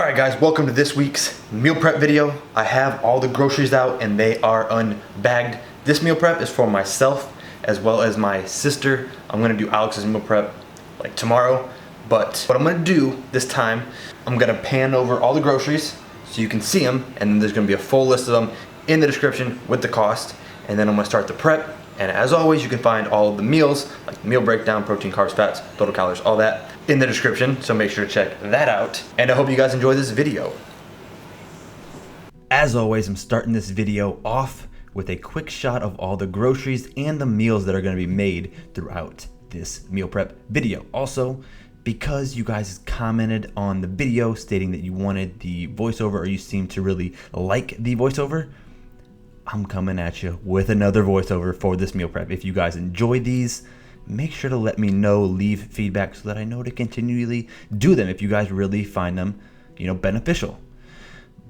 Alright guys, welcome to this week's meal prep video. I have all the groceries out and they are unbagged. This meal prep is for myself as well as my sister. I'm gonna do Alex's meal prep like tomorrow. But what I'm gonna do this time, I'm gonna pan over all the groceries so you can see them, and then there's gonna be a full list of them in the description with the cost. And then I'm gonna start the prep. And as always, you can find all of the meals, like meal breakdown, protein, carbs, fats, total calories, all that in the description. So make sure to check that out. And I hope you guys enjoy this video. As always, I'm starting this video off with a quick shot of all the groceries and the meals that are gonna be made throughout this meal prep video. Also, because you guys commented on the video stating that you wanted the voiceover, or you seem to really like the voiceover, I'm coming at you with another voiceover for this meal prep. If you guys enjoy these, make sure to let me know, leave feedback so that I know to continually do them if you guys really find them, beneficial.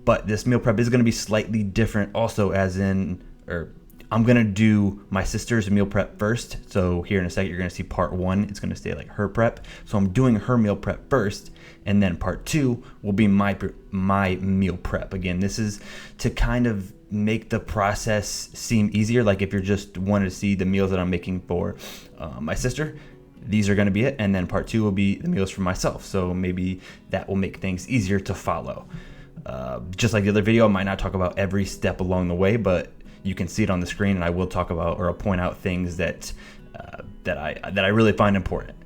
But this meal prep is going to be slightly different also, I'm going to do my sister's meal prep first. So here in a second, you're going to see part one. It's going to stay like her prep. So I'm doing her meal prep first, and then part two will be my meal prep. Again, this is to kind of make the process seem easier. Like if you're just wanting to see the meals that I'm making for my sister, these are going to be it. And then part two will be the meals for myself. So maybe that will make things easier to follow. Just like the other video, I might not talk about every step along the way, but you can see it on the screen, and I will talk about, or I'll point out things that I really find important.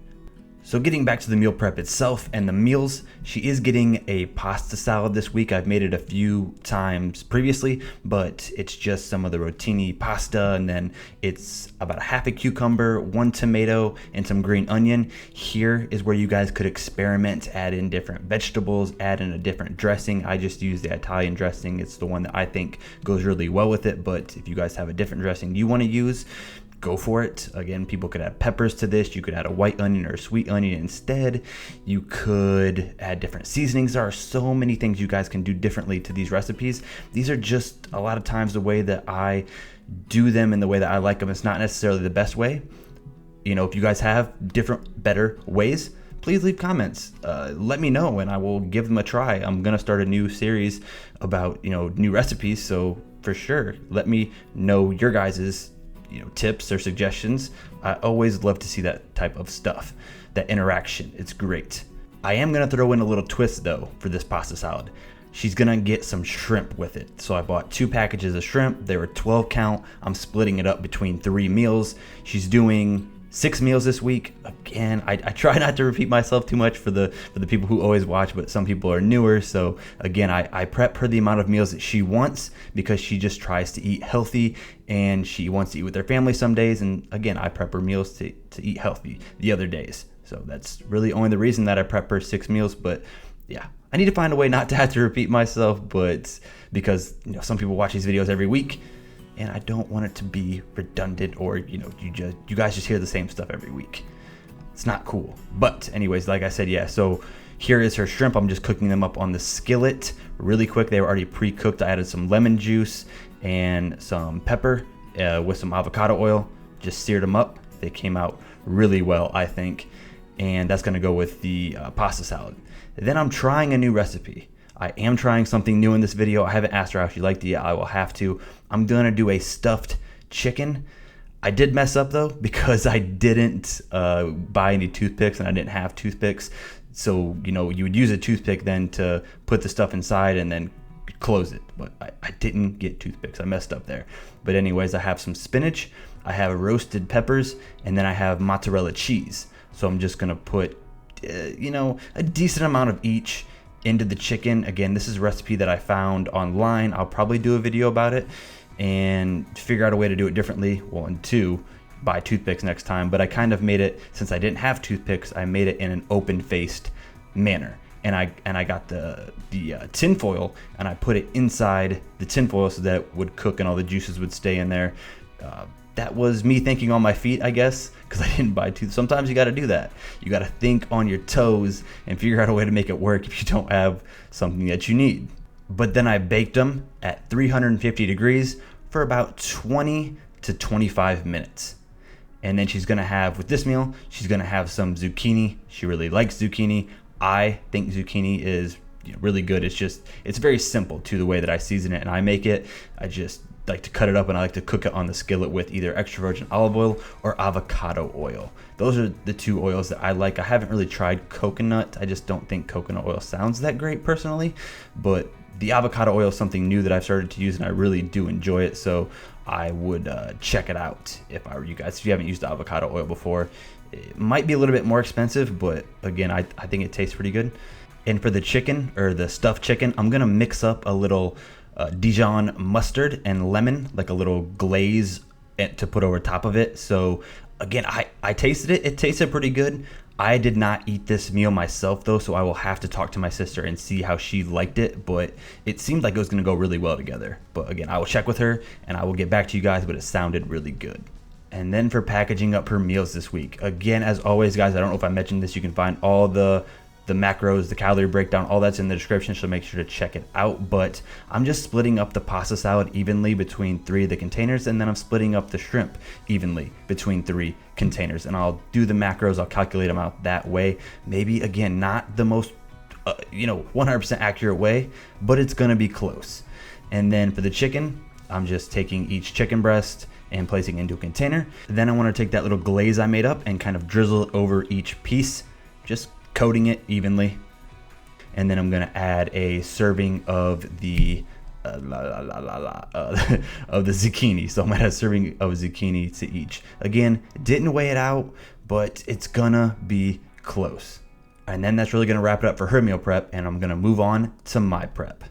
So getting back to the meal prep itself and the meals, she is getting a pasta salad this week. I've made it a few times previously, but it's just some of the Ritoni pasta, and then it's about a half a cucumber, 1 tomato, and some green onion. Here is where you guys could experiment, add in different vegetables, add in a different dressing. I just use the Italian dressing. It's the one that I think goes really well with it, but if you guys have a different dressing you want to use, go for it. Again, people could add peppers to this. You could add a white onion or a sweet onion instead. You could add different seasonings. There are so many things you guys can do differently to these recipes. These are just a lot of times the way that I do them and the way that I like them. It's not necessarily the best way. If you guys have different, better ways, please leave comments. Let me know and I will give them a try. I'm gonna start a new series about new recipes. So for sure, let me know your guys's tips or suggestions. I always love to see that type of stuff, that interaction. It's great. I am gonna throw in a little twist though for this pasta salad. She's gonna get some shrimp with it. So I bought 2 packages of shrimp. They were 12 count. I'm splitting it up between 3 meals. She's doing 6 meals this week. Again, I try not to repeat myself too much for the people who always watch, but some people are newer. So again, I prep her the amount of meals that she wants because she just tries to eat healthy and she wants to eat with her family some days. And again, I prep her meals to eat healthy the other days. So that's really only the reason that I prep her 6 meals. But yeah, I need to find a way not to have to repeat myself, but because some people watch these videos every week, and I don't want it to be redundant or you guys just hear the same stuff every week. It's not cool. But anyways, like I said, yeah, so here is her shrimp. I'm just cooking them up on the skillet really quick. They were already pre-cooked. I added some lemon juice and some pepper with some avocado oil. Just seared them up. They came out really well, I think. And that's gonna go with the pasta salad. Then I'm trying a new recipe. I am trying something new in this video. I haven't asked her how she liked it yet. I will have to. I'm gonna do a stuffed chicken. I did mess up though because I didn't buy any toothpicks and I didn't have toothpicks. So, you would use a toothpick then to put the stuff inside and then close it. But I didn't get toothpicks. I messed up there. But anyways, I have some spinach, I have roasted peppers, and then I have mozzarella cheese. So I'm just gonna put, a decent amount of each into the chicken. Again, this is a recipe that I found online. I'll probably do a video about it and figure out a way to do it differently. Well, and 2, buy toothpicks next time. But I kind of made it, since I didn't have toothpicks, I made it in an open-faced manner. And I got the tin foil and I put it inside the tin foil so that it would cook and all the juices would stay in there. That was me thinking on my feet, I guess, because I didn't buy toothpicks. Sometimes you got to do that. You got to think on your toes and figure out a way to make it work if you don't have something that you need. But then I baked them at 350 degrees for about 20 to 25 minutes. And then she's going to have, with this meal, she's going to have some zucchini. She really likes zucchini. I think zucchini is really good. It's very simple to the way that I season it and I make it. I just like to cut it up and I like to cook it on the skillet with either extra virgin olive oil or avocado oil. Those are the two oils that I like. I haven't really tried coconut. I just don't think coconut oil sounds that great personally, but the avocado oil is something new that I've started to use and I really do enjoy it. So I would check it out if I were you guys. If you haven't used avocado oil before, it might be a little bit more expensive, but again, I think it tastes pretty good. And for the chicken, or the stuffed chicken, I'm gonna mix up a little Dijon mustard and lemon, like a little glaze to put over top of it. So again, I tasted it. It tasted pretty good. I did not eat this meal myself though, so I will have to talk to my sister and see how she liked it, but it seemed like it was gonna go really well together. But again, I will check with her and I will get back to you guys, but it sounded really good. And then for packaging up her meals this week, again, as always guys, I don't know if I mentioned this, you can find all the macros, the calorie breakdown, all that's in the description, so make sure to check it out. But I'm just splitting up the pasta salad evenly between 3 of the containers, and then I'm splitting up the shrimp evenly between 3 containers, and I'll do the macros, I'll calculate them out that way. Maybe again, not the most 100% accurate way, but it's gonna be close. And then for the chicken, I'm just taking each chicken breast and placing it into a container. Then I want to take that little glaze I made up and kind of drizzle it over each piece, just coating it evenly. And then I'm gonna add a serving of the of the zucchini. So I'm gonna add a serving of zucchini to each. Again, didn't weigh it out, but it's gonna be close. And then that's really gonna wrap it up for her meal prep, and I'm gonna move on to my prep.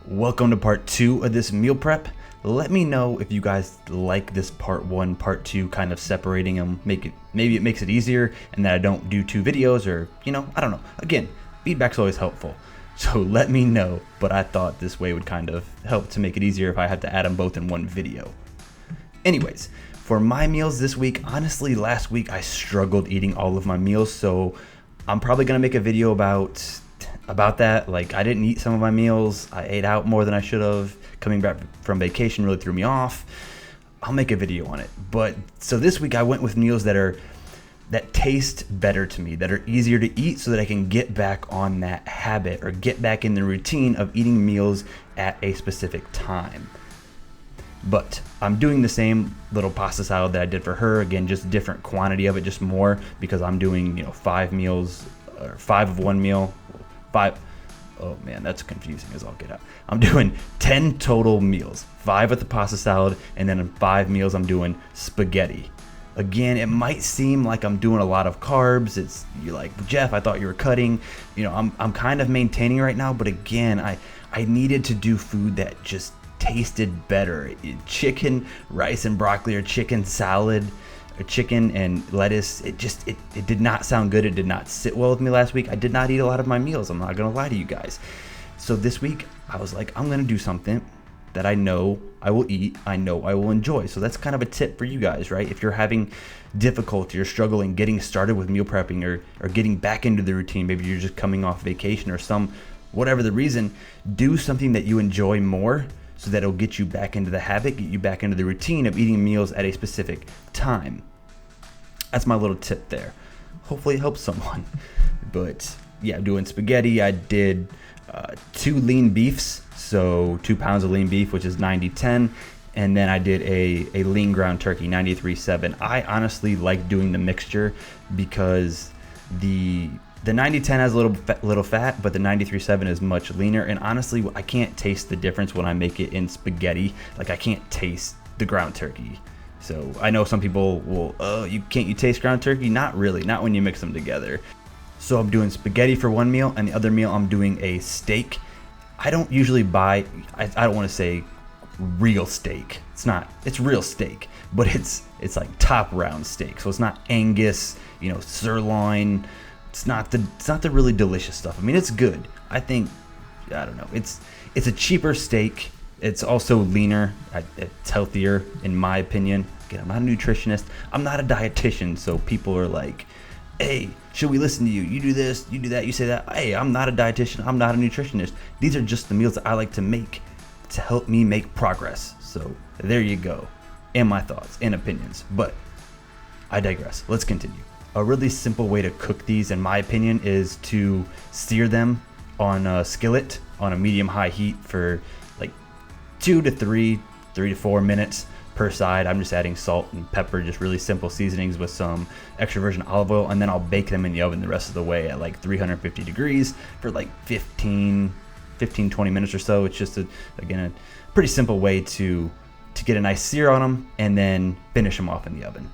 Welcome to part 2 of this meal prep. Let me know if you guys like this part 1, part 2, kind of separating them. Maybe it makes it easier and that I don't do 2 videos, or I don't know. Again, feedback's always helpful, so let me know. But I thought this way would kind of help to make it easier if I had to add them both in one video. Anyways, for my meals this week, honestly, last week I struggled eating all of my meals, so I'm probably gonna make a video about that. Like, I didn't eat some of my meals. I ate out more than I should have. Coming back from vacation really threw me off. I'll make a video on it. But so this week I went with meals that taste better to me, that are easier to eat, so that I can get back on that habit or get back in the routine of eating meals at a specific time. But I'm doing the same little pasta salad that I did for her. Again, just different quantity of it, just more, because I'm doing 5 meals, or 5 of one meal. 5. Oh man, that's confusing as all get out. I'm doing 10 total meals, 5 with the pasta salad, and then in 5 meals I'm doing spaghetti. Again, it might seem like I'm doing a lot of carbs. You're like, Jeff, I thought you were cutting. I'm kind of maintaining right now, but again, I needed to do food that just tasted better. Chicken, rice and broccoli, or chicken salad, or chicken and lettuce, it did not sound good. It did not sit well with me last week. I did not eat a lot of my meals, I'm not gonna lie to you guys. So this week I was like, I'm gonna do something that I know I will eat, I know I will enjoy. So that's kind of a tip for you guys, right? If you're having difficulty or struggling getting started with meal prepping, or getting back into the routine, maybe you're just coming off vacation or whatever the reason, do something that you enjoy more, so that it'll get you back into the habit, get you back into the routine of eating meals at a specific time. That's my little tip there. Hopefully it helps someone. But yeah, doing spaghetti, I did 2 lean beefs, so 2 pounds of lean beef, which is 90-10, and then I did a lean ground turkey, 93-7. I honestly like doing the mixture because the 90-10 has a little fat, but the 93-7 is much leaner. And honestly, I can't taste the difference when I make it in spaghetti. Like, I can't taste the ground turkey. So I know some people will, you taste ground turkey? Not really, not when you mix them together. So I'm doing spaghetti for one meal, and the other meal I'm doing a steak. I don't usually buy, I don't want to say real steak. It's real steak, but it's like top round steak. So it's not Angus, sirloin. It's not the really delicious stuff. I mean, it's good. I don't know. It's a cheaper steak. It's also leaner. It's healthier, in my opinion. Again, I'm not a nutritionist. I'm not a dietitian. So people are like, hey, should we listen to you? You do this, you do that, you say that. Hey, I'm not a dietitian. I'm not a nutritionist. These are just the meals that I like to make to help me make progress. So there you go. and my thoughts and opinions, but I digress. Let's continue. A really simple way to cook these, in my opinion, is to sear them on a skillet on a medium-high heat for like 2 to 3 to 4 minutes per side. I'm just adding salt and pepper, just really simple seasonings with some extra virgin olive oil, and then I'll bake them in the oven the rest of the way at like 350 degrees for like 20 minutes or so. It's just again a pretty simple way to get a nice sear on them and then finish them off in the oven.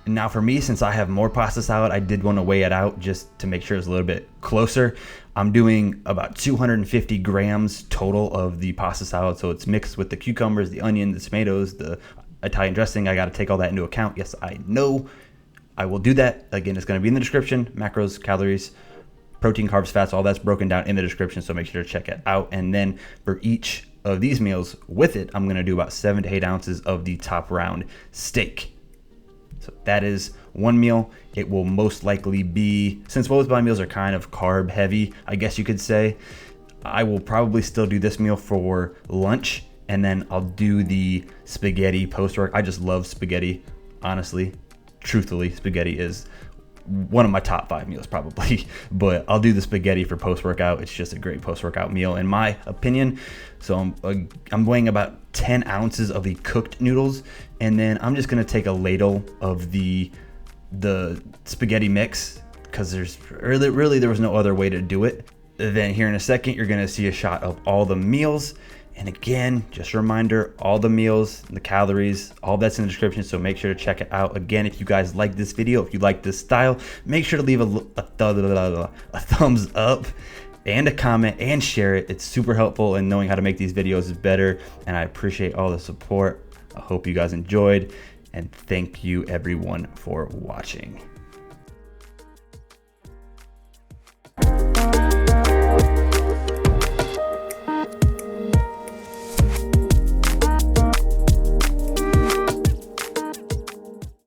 And now for me, since I have more pasta salad, I did want to weigh it out just to make sure it's a little bit closer. I'm doing about 250 grams total of the pasta salad. So it's mixed with the cucumbers, the onion, the tomatoes, the Italian dressing. I got to take all that into account. Yes, I know. I will do that. Again, it's going to be in the description. Macros, calories, protein, carbs, fats, all that's broken down in the description. So make sure to check it out. And then for each of these meals with it, I'm going to do about 7 to 8 ounces of the top round steak. So that is one meal. It will most likely be, since both of my meals are kind of carb heavy, I guess you could say, I will probably still do this meal for lunch, and then I'll do the spaghetti post-work. I just love spaghetti, honestly. Truthfully, spaghetti is one of my top 5 meals probably, but I'll do the spaghetti for post-workout. It's just a great post-workout meal in my opinion. So I'm weighing about 10 ounces of the cooked noodles, and then I'm just gonna take a ladle of the spaghetti mix, because there's really there was no other way to do it. Then here in a second, you're gonna see a shot of all the meals. And again, just a reminder, all the meals, the calories, all that's in the description, so make sure to check it out. Again, if you guys like this video, if you like this style, make sure to leave a thumbs up and a comment and share it. It's super helpful in knowing how to make these videos better, and I appreciate all the support. I hope you guys enjoyed, and thank you everyone for watching.